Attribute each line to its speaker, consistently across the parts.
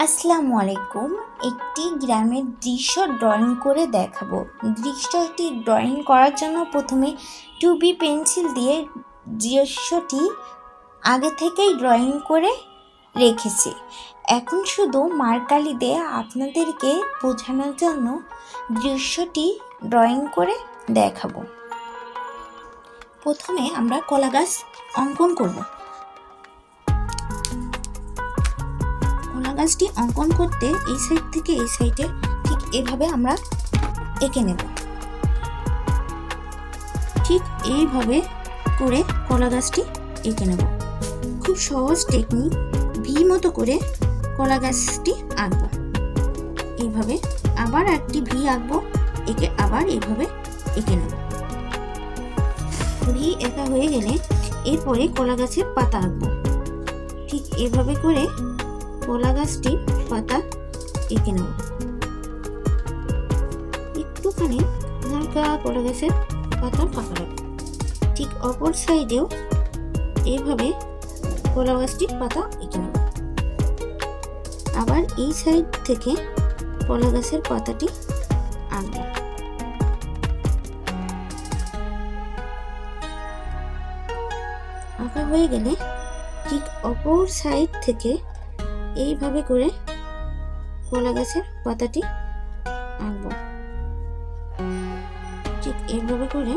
Speaker 1: আসসালামু আলাইকুম। একটি গ্রামের দৃশ্য ড্রয়িং করে দেখাবো। দৃশ্যটি ড্রয়িং করার জন্য প্রথমে 2B পেন্সিল দিয়ে দৃশ্যটি আগে থেকেই ড্রয়িং করে রেখেছি। এখন শুধু মার্কালি দিয়ে আপনাদেরকে বোঝানোর জন্য দৃশ্যটি ড্রয়িং করে দেখাবো। প্রথমে আমরা কলা গাছ অঙ্কন করব। কলা গাছটি অঙ্কন করতে এই সাইড থেকে এই সাইডে ঠিক এভাবে আমরা এঁকে নেব। ঠিক এইভাবে করে কলা গাছটি এঁকে নেব। খুব সহজ টেকনিক। ভি মতো করে কলা গাছটি আঁকবো। এইভাবে আবার একটি ভি আঁকবো, এঁকে আবার এইভাবে এঁকে নেব। ভি এঁকা হয়ে গেলে এরপরে কলা গাছের পাতা আঁকবো। ঠিক এভাবে করে কলা গাছটি পাতা এঁকে নেব। একটুখানি হালকা কলা গাছের পাতা ফাঁকা রাখবো। ঠিক অপর সাইডেও এইভাবে কলা গাছটির পাতা এঁকে নেব। আবার এই সাইড থেকে কলা গাছের পাতাটি আঁকবো। আঁকা হয়ে গেলে ঠিক অপর সাইড থেকে এইভাবে করে কলা গাছের পাতাটি আঁকবো। ঠিক এইভাবে করে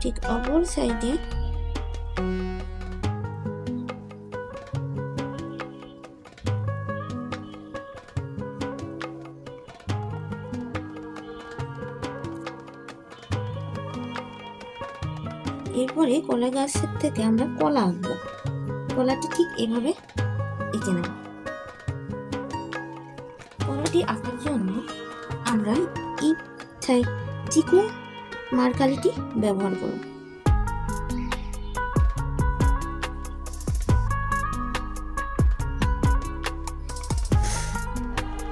Speaker 1: ঠিক অপর সাইডে এরপরে কলা গাছের থেকে আমরা কলা আঁকবো। কলাটি ঠিক এভাবে এঁকে নেব। কলাটি আঁকার জন্য আমরা এই চিকন মার্কারিটি ব্যবহার করব।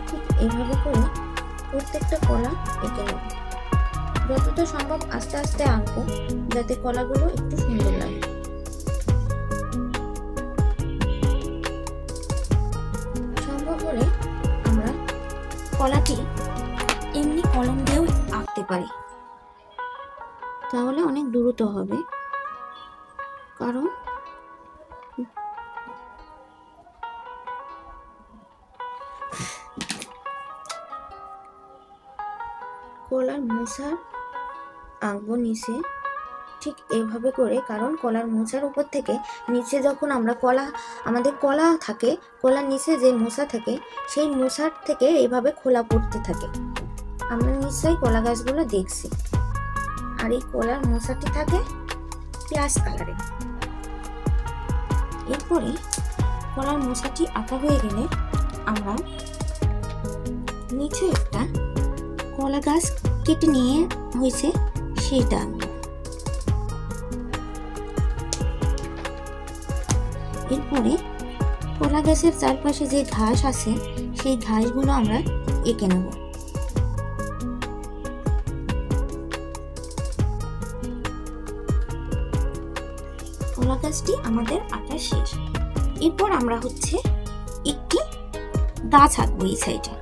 Speaker 1: ঠিক এভাবে করে প্রত্যেকটা কলা এঁকে নেব। যতটা সম্ভব আস্তে আস্তে আঁকবো, যাতে কলাগুলো একটু সুন্দর লাগে। সম্ভব হলে আমরা কলাটি এমনি কলম দিয়েও আঁকতে পারি, তাহলে অনেক দ্রুত হবে। কারণ কলার মোচার আঁকবো নিচে, ঠিক এভাবে করে। কারণ কলার মোচার উপর থেকে নিচে যখন আমরা আমাদের কলা থাকে, কলার নিচে যে মোচা থাকে, সেই মোচার থেকে এইভাবে খোলা পড়তে থাকে। আমরা নিশ্চয়ই কলা গাছগুলো দেখছি। আর এই কলার মোচাটি থাকে পেঁয়াজ কালারে। এরপরে কলার মোচাটি আঁকা হয়ে গেলে আমরা নিচে একটা কলা গাছ কেটে নিয়ে হয়েছে সেটা আঁকবো। এরপরে কলা গাছের চারপাশে যে ঘাস আছে সেই ঘাসগুলো আমরা এঁকে নেব। কলা গাছটি আমাদের আঁকা শেষ। এরপর আমরা একটি গাছ আঁকবো। এই সাইডে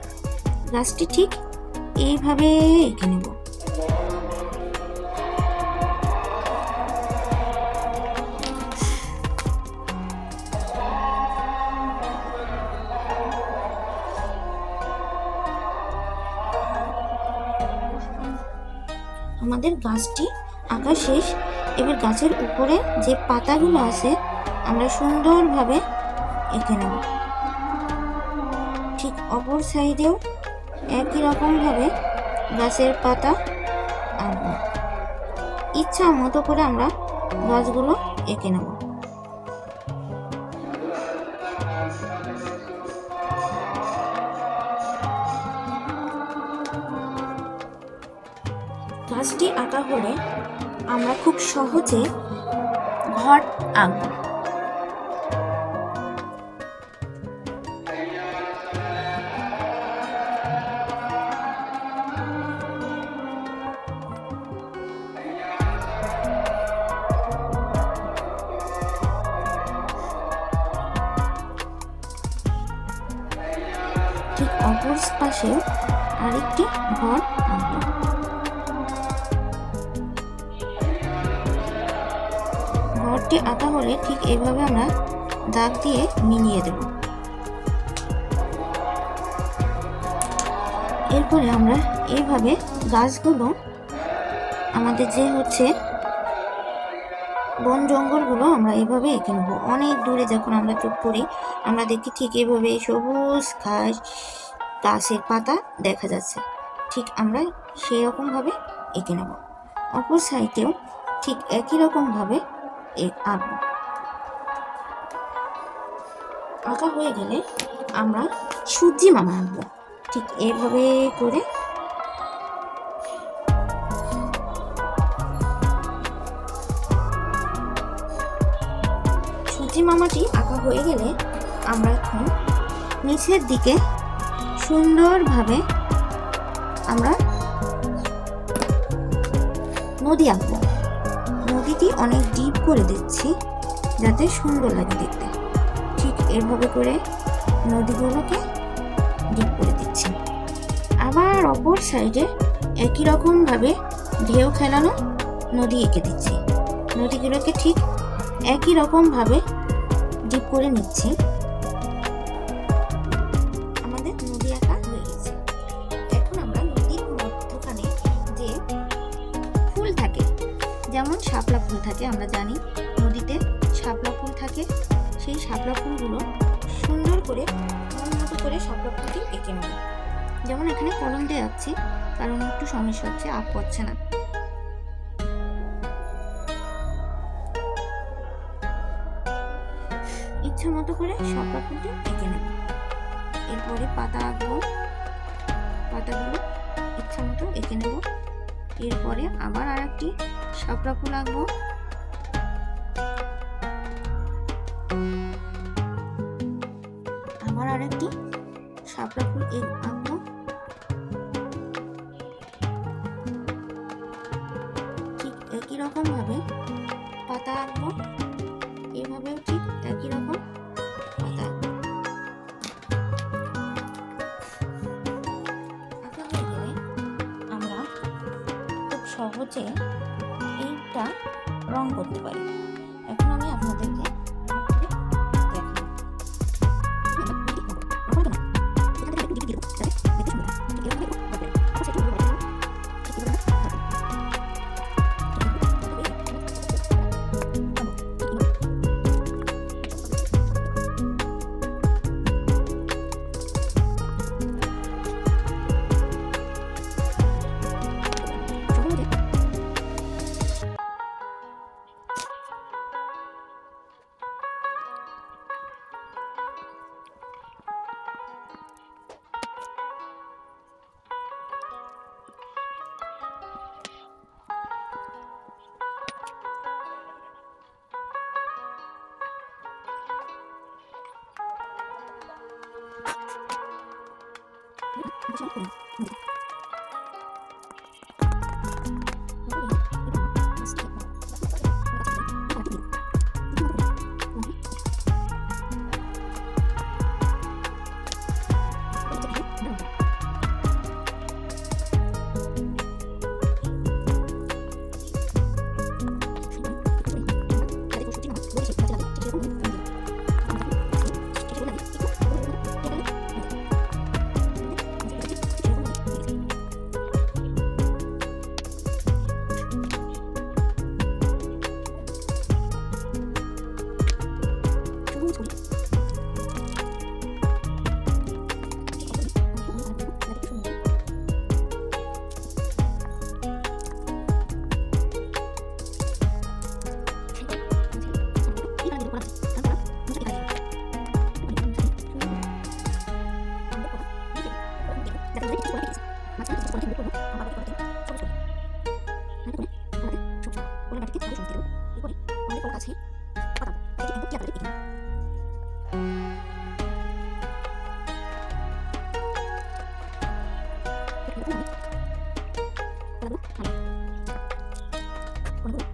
Speaker 1: গাছটি ঠিক এইভাবে এঁকে নেব। আমাদের গাছটি আঁকা শেষ। এবার গাছের উপরে যে পাতাগুলো আছে আমরা সুন্দরভাবে এঁকে নেব। ঠিক অপর সাইডেও একই রকম ভাবে গাছের পাতা আঁকবো। ইচ্ছা মতো করে আমরা গাছগুলো এঁকে নেব। গাছটি আঁকা হলে আমরা খুব সহজে ঘর আঁকবো। অপর পাশে আরেকটি ঘর আঁকবো। ঘরটি আঁকা হলে ঠিক এইভাবে আমরা দাগ দিয়ে মিলিয়ে দেব। এরপরে আমরা এইভাবে গাছগুলো, আমাদের যে বন জঙ্গলগুলো আমরা এভাবে এঁকে নেব। অনেক দূরে যখন আমরা চোখ করি আমরা দেখি ঠিক এইভাবে সবুজ ঘাস, গাছের পাতা দেখা যাচ্ছে, ঠিক আমরা সেই রকমভাবে এঁকে নেব। অপর সাইডেও ঠিক একই রকমভাবে আঁকবো। আঁকা হয়ে গেলে আমরা সূর্যি মামা আঁকবো। ঠিক এভাবে করে সূর্যি মামাটি আঁকা হয়ে গেলে আমরা এখন নিচের দিকে সুন্দরভাবে আমরা নদী আঁকবো। নদীটি অনেক ডিপ করে দিচ্ছি যাতে সুন্দর লাগে দেখতে। ঠিক এভাবে করে নদীগুলোকে ডিপ করে দিচ্ছি। আবার অপর সাইডে একই রকমভাবে ঢেউ খেলানো নদী এঁকে দিচ্ছি। নদীগুলোকে ঠিক একই রকমভাবে ডিপ করে নিচ্ছি। আমাদের নদী আঁকা হয়ে গেছে। এখন আমরা নদীর মধ্যখানে যে ফুল থাকে, যেমন শাপলা ফুল থাকে, আমরা জানি নদীতে শাপলা ফুল থাকে, সেই শাপলা ফুলগুলো সুন্দর করে মতো করে শাপলা ফুলটি এঁকে নেব। যেমন এখানে কলম দিয়ে আঁকছি কারণ একটু সমস্যা হচ্ছে, আঁক পড়ছে না। ইচ্ছা মতো করে শাপলা ফুলটি এঁকে নেব। এরপরে পাতা আঁকবো, পাতাগুলো ইচ্ছা মতো এঁকে নেব। এরপরে আবার আরেকটি শাপলা ফুল আঁকবো। আবার আরেকটি শাপলা ফুল আঁকবো। ঠিক একই রকম ভাবে পাতা আঁকবো। এভাবেও ঠিক একই রকম পাতা আঁকা হয়ে গেলে আমরা খুব সহজে এইটা রং করতে পারি। এখন আমি আপনাদেরকে
Speaker 2: Bueno,